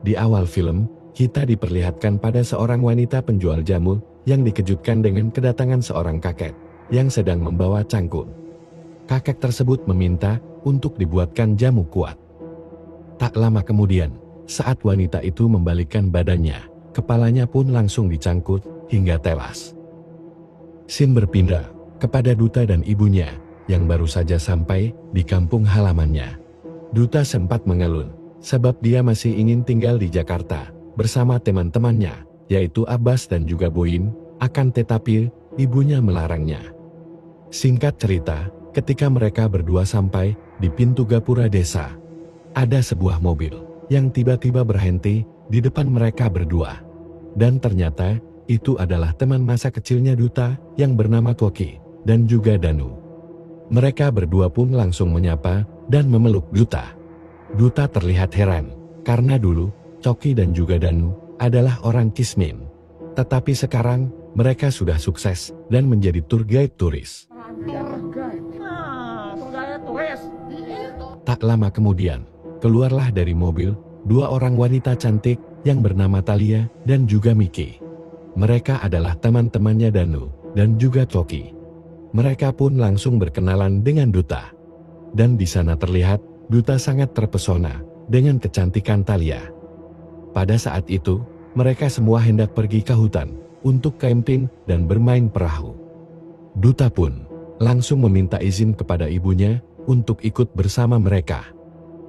Di awal film, kita diperlihatkan pada seorang wanita penjual jamu yang dikejutkan dengan kedatangan seorang kakek yang sedang membawa cangkul. Kakek tersebut meminta untuk dibuatkan jamu kuat. Tak lama kemudian, saat wanita itu membalikkan badannya, kepalanya pun langsung dicangkut hingga tewas. Scene berpindah kepada Duta dan ibunya yang baru saja sampai di kampung halamannya. Duta sempat mengeluh sebab dia masih ingin tinggal di Jakarta bersama teman-temannya, yaitu Abbas dan juga Boyin, akan tetapi ibunya melarangnya. Singkat cerita, ketika mereka berdua sampai di pintu gapura desa, ada sebuah mobil yang tiba-tiba berhenti di depan mereka berdua. Dan ternyata itu adalah teman masa kecilnya Duta yang bernama Toki dan juga Danu. Mereka berdua pun langsung menyapa dan memeluk Duta. Duta terlihat heran, karena dulu Toki dan juga Danu adalah orang Kismin. Tetapi sekarang mereka sudah sukses dan menjadi tour guide turis. Tak lama kemudian, keluarlah dari mobil dua orang wanita cantik yang bernama Thalia dan juga Miki. Mereka adalah teman-temannya Danu dan juga Toki. Mereka pun langsung berkenalan dengan Duta. Dan di sana terlihat Duta sangat terpesona dengan kecantikan Thalia. Pada saat itu, mereka semua hendak pergi ke hutan untuk camping dan bermain perahu. Duta pun langsung meminta izin kepada ibunya untuk ikut bersama mereka.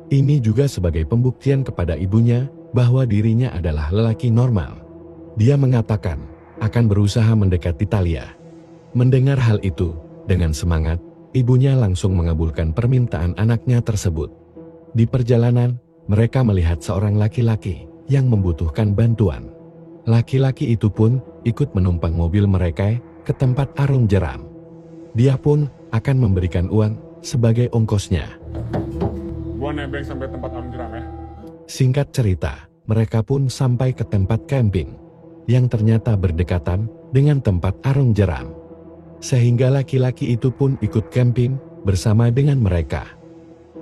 Ini juga sebagai pembuktian kepada ibunya bahwa dirinya adalah lelaki normal. Dia mengatakan akan berusaha mendekati Thalia. Mendengar hal itu, dengan semangat, ibunya langsung mengabulkan permintaan anaknya tersebut. Di perjalanan, mereka melihat seorang laki-laki yang membutuhkan bantuan. Laki-laki itu pun ikut menumpang mobil mereka ke tempat arung jeram. Dia pun akan memberikan uang sebagai ongkosnya. Gua nebeng sampai tempat arung jeram ya. Singkat cerita, mereka pun sampai ke tempat camping yang ternyata berdekatan dengan tempat arung jeram. Sehingga laki-laki itu pun ikut camping bersama dengan mereka.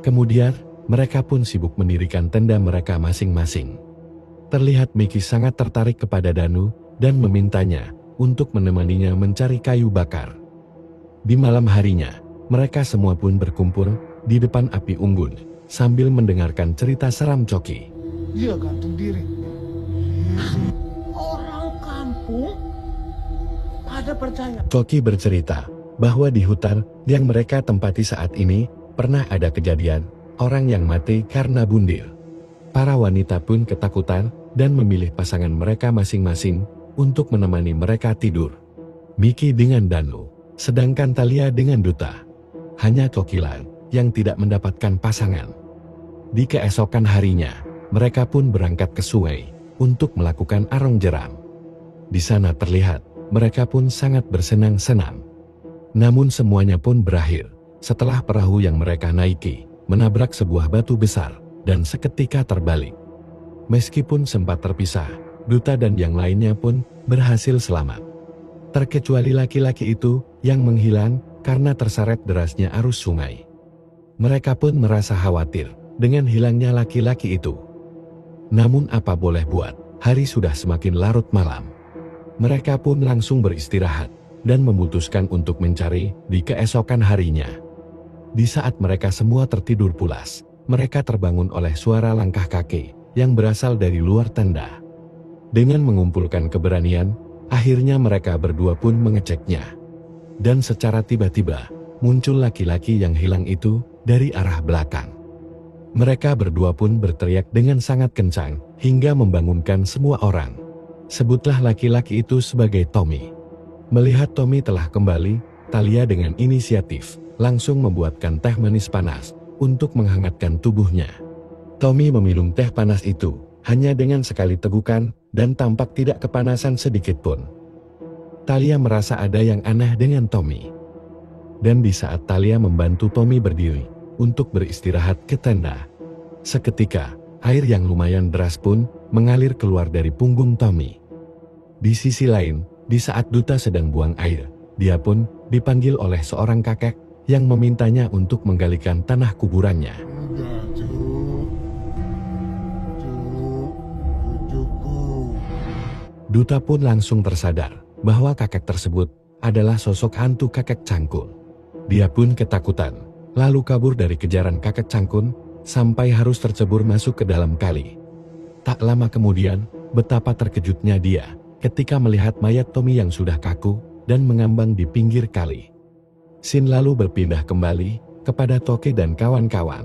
Kemudian, mereka pun sibuk mendirikan tenda mereka masing-masing. Terlihat Miki sangat tertarik kepada Danu dan memintanya untuk menemaninya mencari kayu bakar. Di malam harinya, mereka semua pun berkumpul di depan api unggun sambil mendengarkan cerita seram Coki. Dia gantung diri. Orang kampung pada percaya. Coki bercerita bahwa di hutan yang mereka tempati saat ini pernah ada kejadian orang yang mati karena bunuh. Para wanita pun ketakutan dan memilih pasangan mereka masing-masing untuk menemani mereka tidur. Miki dengan Danu, sedangkan Thalia dengan Duta. Hanya Cokilah yang tidak mendapatkan pasangan. Di keesokan harinya, mereka pun berangkat ke sungai untuk melakukan arung jeram. Di sana terlihat mereka pun sangat bersenang-senang. Namun semuanya pun berakhir setelah perahu yang mereka naiki menabrak sebuah batu besar dan seketika terbalik. Meskipun sempat terpisah, Duta dan yang lainnya pun berhasil selamat. Terkecuali laki-laki itu yang menghilang karena terseret derasnya arus sungai. Mereka pun merasa khawatir dengan hilangnya laki-laki itu. Namun apa boleh buat, hari sudah semakin larut malam. Mereka pun langsung beristirahat dan memutuskan untuk mencari di keesokan harinya. Di saat mereka semua tertidur pulas, mereka terbangun oleh suara langkah kaki yang berasal dari luar tenda. Dengan mengumpulkan keberanian, akhirnya mereka berdua pun mengeceknya. Dan secara tiba-tiba, muncul laki-laki yang hilang itu dari arah belakang. Mereka berdua pun berteriak dengan sangat kencang hingga membangunkan semua orang. Sebutlah laki-laki itu sebagai Tommy. Melihat Tommy telah kembali, Thalia dengan inisiatif langsung membuatkan teh manis panas untuk menghangatkan tubuhnya. Tommy meminum teh panas itu hanya dengan sekali tegukan dan tampak tidak kepanasan sedikit pun. Thalia merasa ada yang aneh dengan Tommy. Dan di saat Thalia membantu Tommy berdiri untuk beristirahat ke tenda, seketika air yang lumayan deras pun mengalir keluar dari punggung Tommy. Di sisi lain, di saat Duta sedang buang air, dia pun dipanggil oleh seorang kakek yang memintanya untuk menggalikan tanah kuburannya. Udah, Cuk. Duta pun langsung tersadar bahwa kakek tersebut adalah sosok hantu kakek Cangkul. Dia pun ketakutan, lalu kabur dari kejaran kakek Cangkul sampai harus tercebur masuk ke dalam kali. Tak lama kemudian, betapa terkejutnya dia ketika melihat mayat Tommy yang sudah kaku dan mengambang di pinggir kali. Scene lalu berpindah kembali kepada Toki dan kawan-kawan.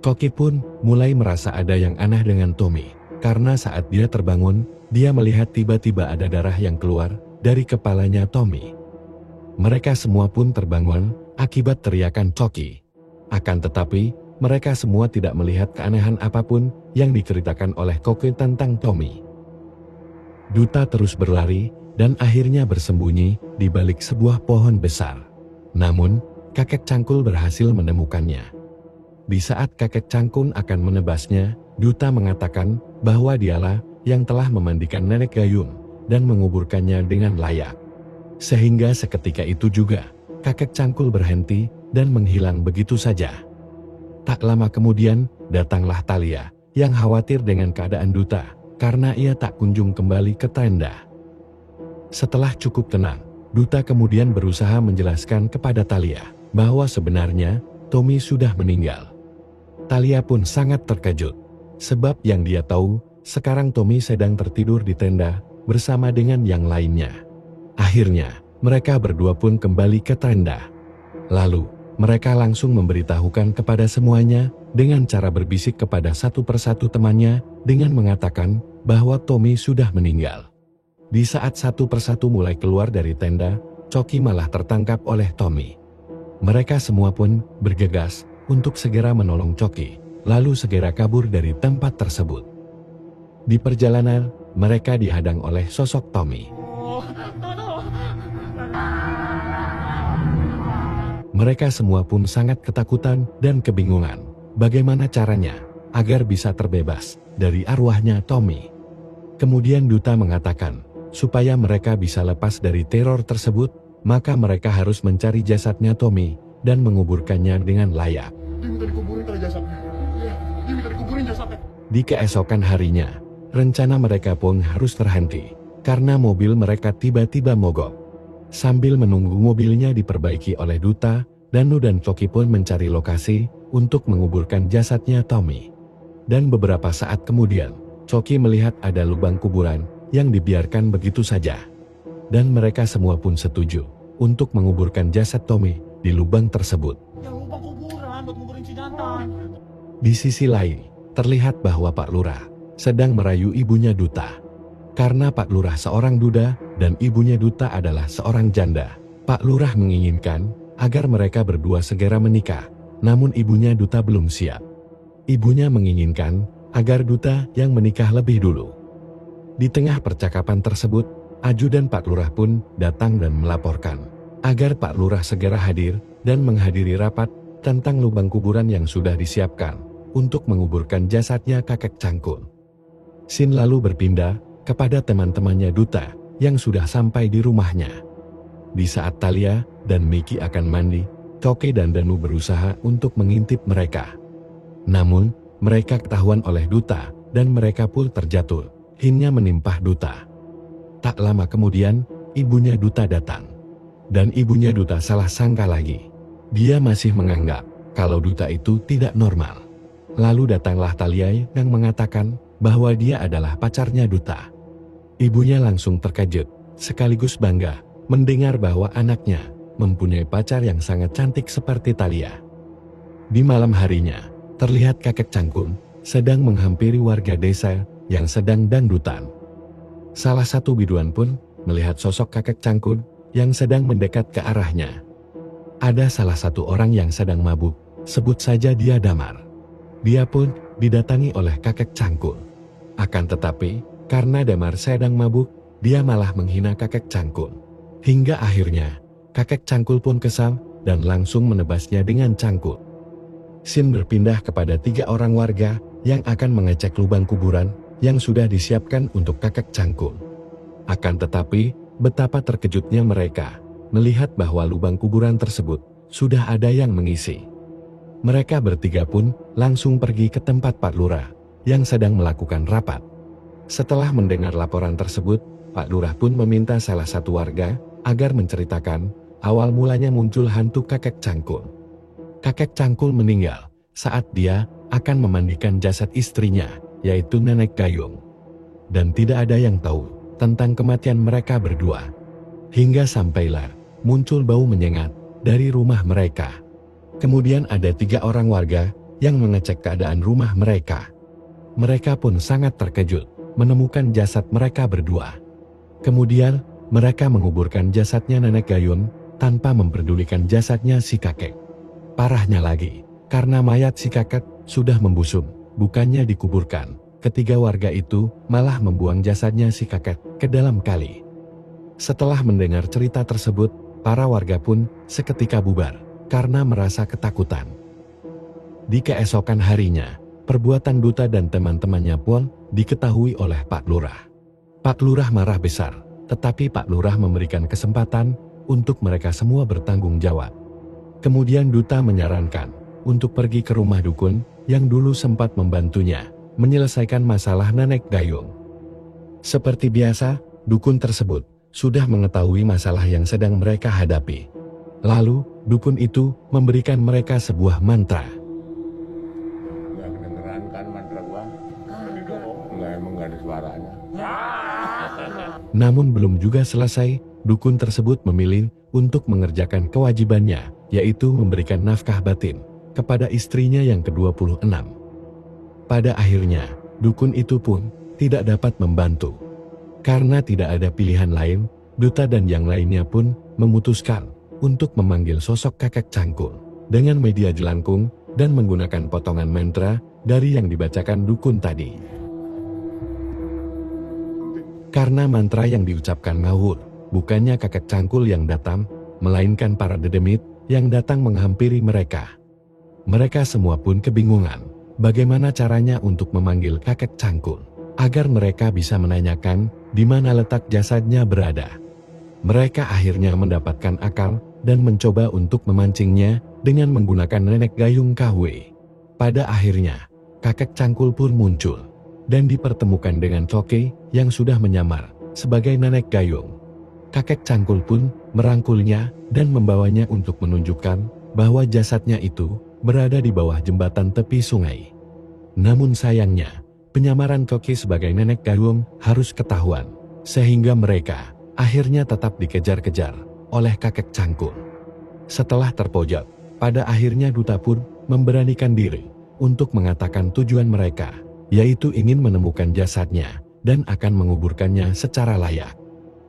Toki pun mulai merasa ada yang aneh dengan Tommy, karena saat dia terbangun, dia melihat tiba-tiba ada darah yang keluar dari kepalanya Tommy. Mereka semua pun terbangun akibat teriakan Toki. Akan tetapi, mereka semua tidak melihat keanehan apapun yang diceritakan oleh Toki tentang Tommy. Duta terus berlari dan akhirnya bersembunyi di balik sebuah pohon besar. Namun, kakek Cangkul berhasil menemukannya. Di saat kakek Cangkul akan menebasnya, Duta mengatakan bahwa dialah yang telah memandikan nenek Gayung dan menguburkannya dengan layak. Sehingga seketika itu juga, kakek Cangkul berhenti dan menghilang begitu saja. Tak lama kemudian, datanglah Thalia yang khawatir dengan keadaan Duta karena ia tak kunjung kembali ke tenda. Setelah cukup tenang, Duta kemudian berusaha menjelaskan kepada Thalia bahwa sebenarnya Tommy sudah meninggal. Thalia pun sangat terkejut, sebab yang dia tahu, sekarang Tommy sedang tertidur di tenda bersama dengan yang lainnya. Akhirnya, mereka berdua pun kembali ke tenda. Lalu, mereka langsung memberitahukan kepada semuanya dengan cara berbisik kepada satu persatu temannya dengan mengatakan bahwa Tommy sudah meninggal. Di saat satu persatu mulai keluar dari tenda, Coki malah tertangkap oleh Tommy. Mereka semua pun bergegas untuk segera menolong Coki, lalu segera kabur dari tempat tersebut. Di perjalanan, mereka dihadang oleh sosok Tommy. Mereka semua pun sangat ketakutan dan kebingungan bagaimana caranya agar bisa terbebas dari arwahnya Tommy. Kemudian Duta mengatakan, supaya mereka bisa lepas dari teror tersebut, maka mereka harus mencari jasadnya Tommy dan menguburkannya dengan layak. Di keesokan harinya, rencana mereka pun harus terhenti karena mobil mereka tiba-tiba mogok. Sambil menunggu mobilnya diperbaiki oleh Duta, Danu dan Coki pun mencari lokasi untuk menguburkan jasadnya Tommy. Dan beberapa saat kemudian, Coki melihat ada lubang kuburan yang dibiarkan begitu saja. Dan mereka semua pun setuju untuk menguburkan jasad Tommy di lubang tersebut. Ya lubang kuburan buat nguburin si jantan. Di sisi lain, terlihat bahwa Pak Lurah sedang merayu ibunya Duta. Karena Pak Lurah seorang duda dan ibunya Duta adalah seorang janda, Pak Lurah menginginkan agar mereka berdua segera menikah, namun ibunya Duta belum siap. Ibunya menginginkan agar Duta yang menikah lebih dulu. Di tengah percakapan tersebut, ajudan Pak Lurah pun datang dan melaporkan agar Pak Lurah segera hadir dan menghadiri rapat tentang lubang kuburan yang sudah disiapkan untuk menguburkan jasadnya kakek Cangkul. Scene lalu berpindah kepada teman-temannya Duta yang sudah sampai di rumahnya. Di saat Thalia dan Miki akan mandi, Coki dan Danu berusaha untuk mengintip mereka. Namun, mereka ketahuan oleh Duta dan mereka pun terjatuh. Hingga menimpah Duta. Tak lama kemudian, ibunya Duta datang. Dan ibunya Duta salah sangka lagi. Dia masih menganggap kalau Duta itu tidak normal. Lalu datanglah Thalia yang mengatakan bahwa dia adalah pacarnya Duta. Ibunya langsung terkejut, sekaligus bangga mendengar bahwa anaknya mempunyai pacar yang sangat cantik seperti Thalia. Di malam harinya, terlihat kakek Cangkul sedang menghampiri warga desa yang sedang dangdutan. Salah satu biduan pun melihat sosok kakek Cangkul yang sedang mendekat ke arahnya. Ada salah satu orang yang sedang mabuk, sebut saja dia Damar. Dia pun didatangi oleh kakek Cangkul. Akan tetapi, karena Damar sedang mabuk, dia malah menghina kakek Cangkul. Hingga akhirnya, kakek Cangkul pun kesal dan langsung menebasnya dengan cangkul. Scene berpindah kepada 3 orang warga yang akan mengecek lubang kuburan yang sudah disiapkan untuk kakek Cangkul. Akan tetapi, betapa terkejutnya mereka melihat bahwa lubang kuburan tersebut sudah ada yang mengisi. Mereka bertiga pun langsung pergi ke tempat Pak Lurah yang sedang melakukan rapat. Setelah mendengar laporan tersebut, Pak Lurah pun meminta salah satu warga agar menceritakan awal mulanya muncul hantu kakek cangkul. Kakek cangkul meninggal saat dia akan memandikan jasad istrinya, yaitu Nenek Gayung. Dan tidak ada yang tahu tentang kematian mereka berdua. Hingga sampailah muncul bau menyengat dari rumah mereka. Kemudian ada 3 orang warga yang mengecek keadaan rumah mereka. Mereka pun sangat terkejut menemukan jasad mereka berdua. Kemudian mereka menguburkan jasadnya Nenek Gayung tanpa memperdulikan jasadnya si kakek. Parahnya lagi, karena mayat si kakek sudah membusuk, bukannya dikuburkan. Ketiga warga itu malah membuang jasadnya si kakek ke dalam kali. Setelah mendengar cerita tersebut, para warga pun seketika bubar karena merasa ketakutan. Di keesokan harinya, perbuatan Duta dan teman-temannya pun diketahui oleh Pak Lurah. Pak Lurah marah besar, tetapi Pak Lurah memberikan kesempatan untuk mereka semua bertanggung jawab. Kemudian Duta menyarankan untuk pergi ke rumah dukun yang dulu sempat membantunya menyelesaikan masalah Nenek Gayung. Seperti biasa, dukun tersebut sudah mengetahui masalah yang sedang mereka hadapi. Lalu, dukun itu memberikan mereka sebuah mantra. Nggak kedengeran kan mantra gua? Nggak, emang nggak ada suaranya. Namun belum juga selesai, dukun tersebut memilih untuk mengerjakan kewajibannya, yaitu memberikan nafkah batin kepada istrinya yang ke-26. Pada akhirnya, dukun itu pun tidak dapat membantu. Karena tidak ada pilihan lain, Duta dan yang lainnya pun memutuskan untuk memanggil sosok kakek cangkul dengan media jelangkung dan menggunakan potongan mantra dari yang dibacakan dukun tadi. Karena mantra yang diucapkan ngawur, bukannya kakek cangkul yang datang, melainkan para dedemit yang datang menghampiri mereka. Mereka semua pun kebingungan bagaimana caranya untuk memanggil kakek cangkul agar mereka bisa menanyakan di mana letak jasadnya berada. Mereka akhirnya mendapatkan akal dan mencoba untuk memancingnya dengan menggunakan Nenek Gayung KW. Pada akhirnya, kakek cangkul pun muncul dan dipertemukan dengan Coke yang sudah menyamar sebagai Nenek Gayung. Kakek cangkul pun merangkulnya dan membawanya untuk menunjukkan bahwa jasadnya itu berada di bawah jembatan tepi sungai. Namun sayangnya, penyamaran Coke sebagai Nenek Gayung harus ketahuan, sehingga mereka akhirnya tetap dikejar-kejar oleh kakek cangkul. Setelah terpojok, pada akhirnya Duta pun memberanikan diri untuk mengatakan tujuan mereka, yaitu ingin menemukan jasadnya dan akan menguburkannya secara layak.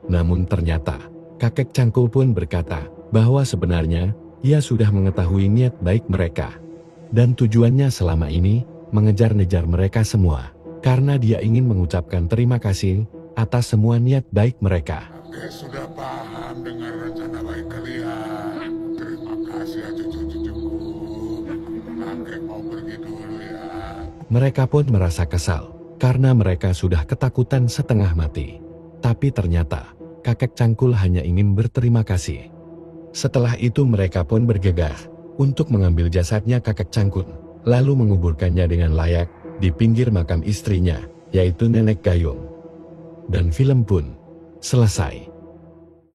Namun ternyata, kakek cangkul pun berkata bahwa sebenarnya ia sudah mengetahui niat baik mereka. Dan tujuannya selama ini mengejar-ngejar mereka semua, karena dia ingin mengucapkan terima kasih atas semua niat baik mereka. Kakek sudah paham dengan rencana baik kalian. Terima kasih ya cucu-cucuku. Kakek mau pergi dulu ya. Mereka pun merasa kesal, karena mereka sudah ketakutan setengah mati. Tapi ternyata, kakek cangkul hanya ingin berterima kasih. Setelah itu mereka pun bergegas untuk mengambil jasadnya kakek cangkul, lalu menguburkannya dengan layak di pinggir makam istrinya, yaitu Nenek Gayung. Dan film pun selesai.